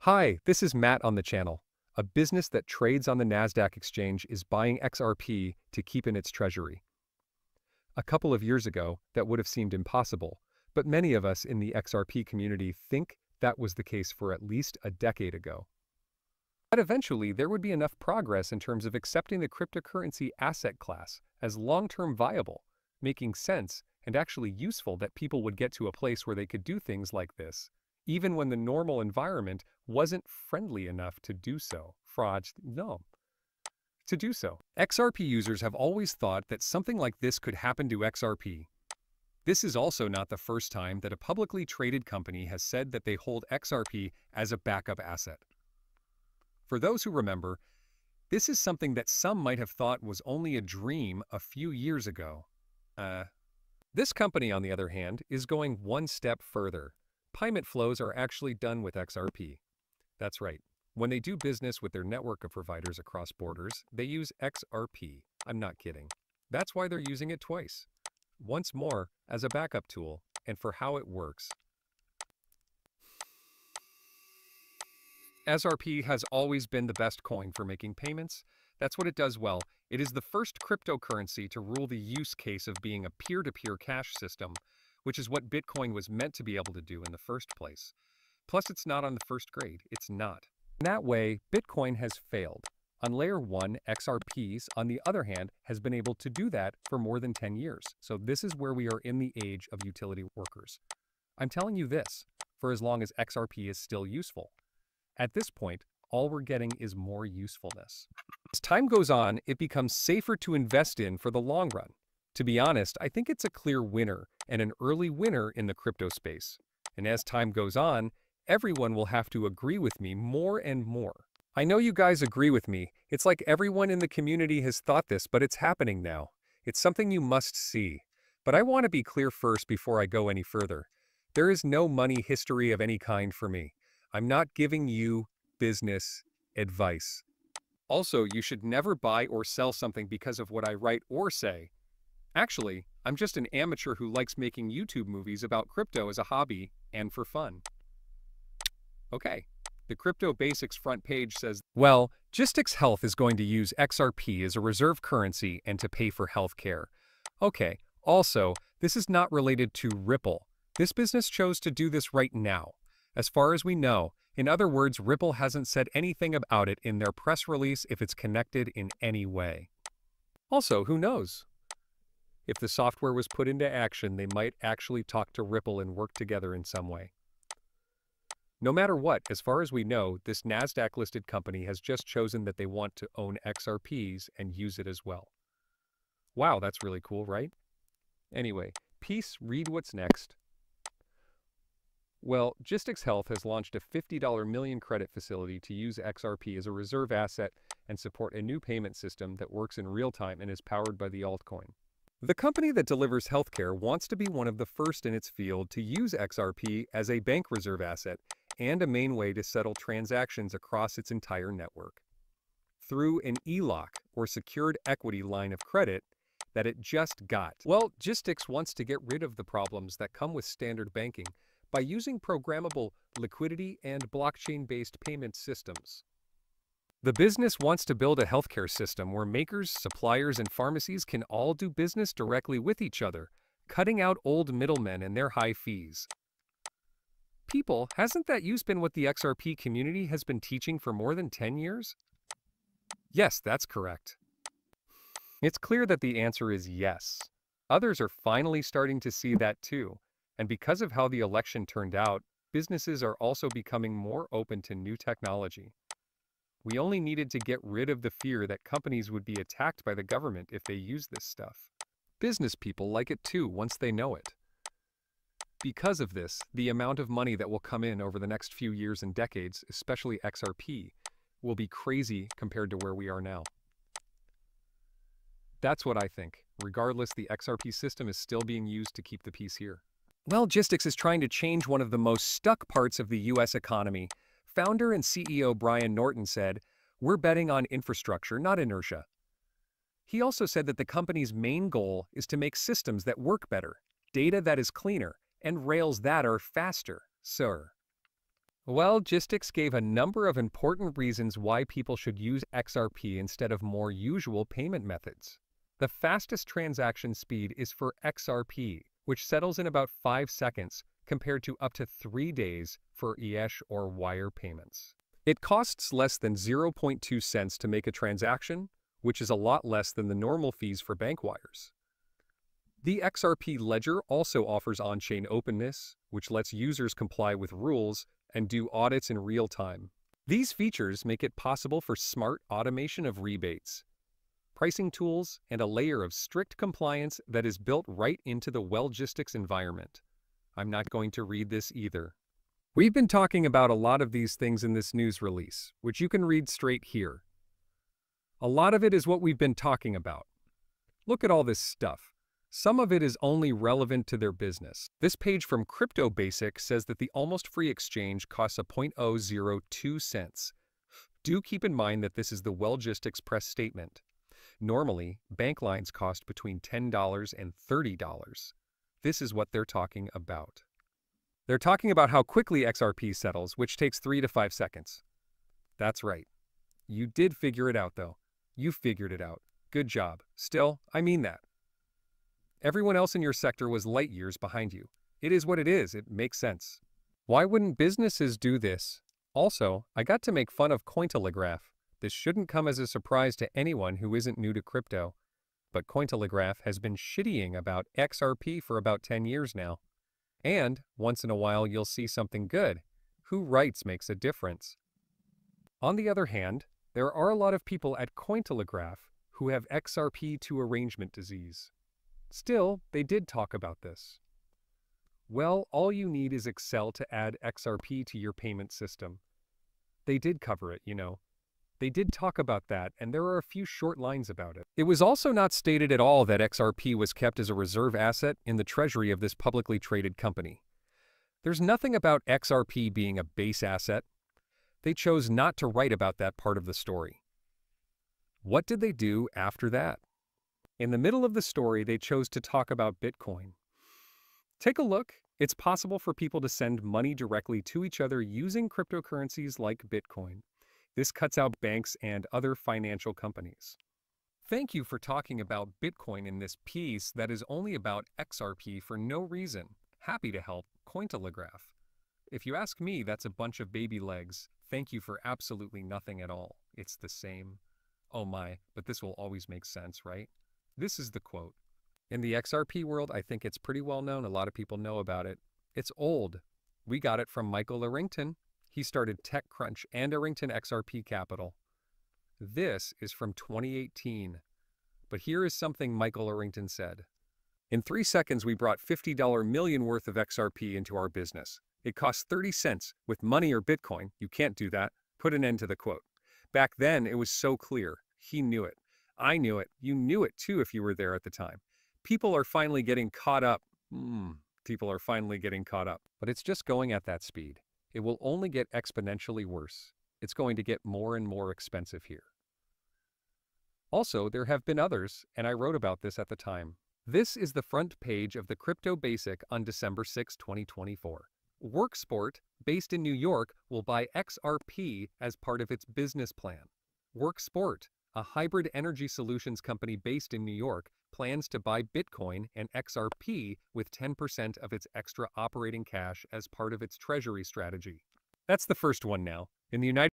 Hi, this is Matt on the channel. A business that trades on the NASDAQ exchange is buying XRP to keep in its treasury. A couple of years ago, that would have seemed impossible, but many of us in the XRP community think that was the case for at least a decade ago. But eventually, there would be enough progress in terms of accepting the cryptocurrency asset class as long-term viable, making sense, and actually useful that people would get to a place where they could do things like this, even when the normal environment wasn't friendly enough to do so. To do so. XRP users have always thought that something like this could happen to XRP. This is also not the first time that a publicly traded company has said that they hold XRP as a backup asset. For those who remember, this is something that some might have thought was only a dream a few years ago. This company, on the other hand, is going one step further. Payment flows are actually done with XRP. That's right. When they do business with their network of providers across borders, they use XRP. I'm not kidding. That's why they're using it twice. Once more as a backup tool, and for how it works. XRP has always been the best coin for making payments. That's what it does well. It is the first cryptocurrency to rule the use case of being a peer-to-peer cash system, which is what Bitcoin was meant to be able to do in the first place. Plus, it's not on the first grade. It's not. In that way, Bitcoin has failed. On Layer 1, XRPs, on the other hand, has been able to do that for more than 10 years. So this is where we are in the age of utility workers. I'm telling you this, for as long as XRP is still useful. At this point, all we're getting is more usefulness. As time goes on, it becomes safer to invest in for the long run. To be honest, I think it's a clear winner and an early winner in the crypto space. And as time goes on, everyone will have to agree with me more and more. I know you guys agree with me. It's like everyone in the community has thought this, but it's happening now. It's something you must see. But I want to be clear first before I go any further. There is no money history of any kind for me. I'm not giving you business advice. Also, you should never buy or sell something because of what I write or say. Actually, I'm just an amateur who likes making YouTube movies about crypto as a hobby and for fun. Okay, the Crypto Basics front page says, well, Gistix Health is going to use XRP as a reserve currency and to pay for health care. Okay, also, this is not related to Ripple. This business chose to do this right now. As far as we know, in other words, Ripple hasn't said anything about it in their press release if it's connected in any way. Also, who knows? If the software was put into action, they might actually talk to Ripple and work together in some way. No matter what, as far as we know, this NASDAQ-listed company has just chosen that they want to own XRPs and use it as well. Wow, that's really cool, right? Anyway, peace, read what's next. Well, Gistix Health has launched a $50 million credit facility to use XRP as a reserve asset and support a new payment system that works in real time and is powered by the altcoin. The company that delivers healthcare wants to be one of the first in its field to use XRP as a bank reserve asset and a main way to settle transactions across its entire network. Through an ELOC, or secured equity line of credit, that it just got. Well, Gistix wants to get rid of the problems that come with standard banking by using programmable liquidity and blockchain-based payment systems. The business wants to build a healthcare system where makers, suppliers, and pharmacies can all do business directly with each other, cutting out old middlemen and their high fees. People, hasn't that use been what the XRP community has been teaching for more than 10 years? Yes, that's correct. It's clear that the answer is yes. Others are finally starting to see that too. And because of how the election turned out, businesses are also becoming more open to new technology. We only needed to get rid of the fear that companies would be attacked by the government if they use this stuff. Business people like it too once they know it. Because of this, the amount of money that will come in over the next few years and decades, especially XRP, will be crazy compared to where we are now. That's what I think. Regardless, the XRP system is still being used to keep the peace here. Well, Gistix is trying to change one of the most stuck parts of the U.S. economy. Founder and CEO Brian Norton said, "We're betting on infrastructure, not inertia." He also said that the company's main goal is to make systems that work better, data that is cleaner, and rails that are faster, sir. Well, Gistics gave a number of important reasons why people should use XRP instead of more usual payment methods. The fastest transaction speed is for XRP, which settles in about 5 seconds, compared to up to 3 days for ETH or wire payments. It costs less than 0.2 cents to make a transaction, which is a lot less than the normal fees for bank wires. The XRP ledger also offers on-chain openness, which lets users comply with rules and do audits in real time. These features make it possible for smart automation of rebates, pricing tools, and a layer of strict compliance that is built right into the Wellgistics environment. I'm not going to read this either. We've been talking about a lot of these things in this news release, which you can read straight here. A lot of it is what we've been talking about. Look at all this stuff. Some of it is only relevant to their business. This page from Crypto Basic says that the almost free exchange costs a 0.002 cents. Do keep in mind that this is the Wellgistics press statement. Normally, bank lines cost between $10 and $30. This is what they're talking about. They're talking about how quickly XRP settles, which takes 3 to 5 seconds. That's right. You did figure it out, though. You figured it out. Good job. Still, I mean that. Everyone else in your sector was light years behind you. It is what it is. It makes sense. Why wouldn't businesses do this? Also, I got to make fun of Cointelegraph. This shouldn't come as a surprise to anyone who isn't new to crypto. But Cointelegraph has been shittying about XRP for about 10 years now. And, once in a while, you'll see something good. Who writes makes a difference. On the other hand, there are a lot of people at Cointelegraph who have XRP2 arrangement disease. Still, they did talk about this. Well, all you need is Excel to add XRP to your payment system. They did cover it, you know. They did talk about that, and there are a few short lines about it. It was also not stated at all that XRP was kept as a reserve asset in the treasury of this publicly traded company. There's nothing about XRP being a base asset. They chose not to write about that part of the story. What did they do after that? In the middle of the story, they chose to talk about Bitcoin. Take a look. It's possible for people to send money directly to each other using cryptocurrencies like Bitcoin. This cuts out banks and other financial companies. Thank you for talking about Bitcoin in this piece that is only about XRP for no reason. Happy to help, Cointelegraph. If you ask me, that's a bunch of baby legs. Thank you for absolutely nothing at all. It's the same. Oh my, but this will always make sense, right? This is the quote. In the XRP world, I think it's pretty well known. A lot of people know about it. It's old. We got it from Michael Arrington. He started TechCrunch and Arrington XRP Capital. This is from 2018. But here is something Michael Arrington said. In 3 seconds, we brought $50 million worth of XRP into our business. It costs 30 cents. With money or Bitcoin, you can't do that. Put an end to the quote. Back then, it was so clear. He knew it. I knew it. You knew it too if you were there at the time. People are finally getting caught up. People are finally getting caught up. But it's just going at that speed. It will only get exponentially worse. It's going to get more and more expensive here. Also, there have been others, and I wrote about this at the time. This is the front page of the Crypto Basic on December 6, 2024. WorkSport, based in New York, will buy XRP as part of its business plan. WorkSport, a hybrid energy solutions company based in New York, plans to buy Bitcoin and XRP with 10% of its extra operating cash as part of its treasury strategy. That's the first one now. In the United